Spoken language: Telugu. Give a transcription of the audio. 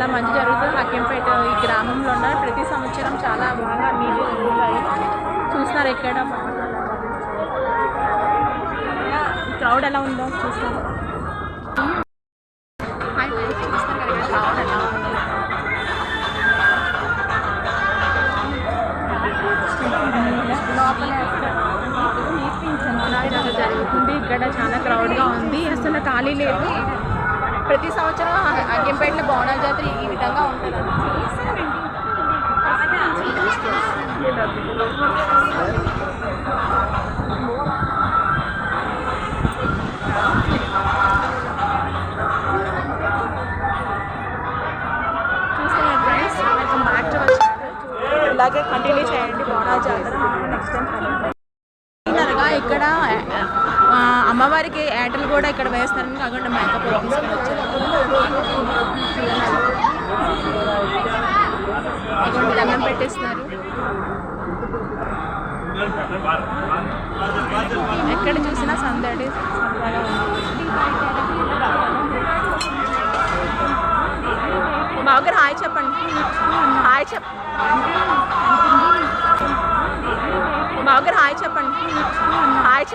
చాలా మంచి జరుగుతుంది. హకీంపేట ఈ గ్రామంలో ఉన్న ప్రతి సంవత్సరం చాలా బాగా నీళ్ళు ఉంటాయి. చూస్తున్నారు ఎక్కడ క్రౌడ్ ఎలా ఉందో చూస్తారు. చూస్తారు కదా క్రౌడ్ ఎలా ఉందో. జరుగుతుంది. ఇక్కడ చాలా క్రౌడ్గా ఉంది, అసలు ఖాళీ లేదు. ప్రతి సంవత్సరం హకీంపేటలో బోనాల జాతర ఈ విధంగా ఉంటుంది. చూస్తున్నారు friends, welcome back to our channel. ఇలాగే కంటిన్యూ చేయండి బోనాల జాతర. నెక్స్ట్ టైం ఇక్కడ అమ్మవారికి ఏటలు కూడా ఇక్కడ వేస్తారని కాకుండా మేకప్ తీసుకుని వచ్చారు. దండం పెట్టేస్తున్నారు. ఎక్కడ చూసినా సందడి సందడిగా ఉంది. బాగా హాయ్ చెప్పండి. హాయ్ బాగా హాయ్ చెప్పండి. హాయ్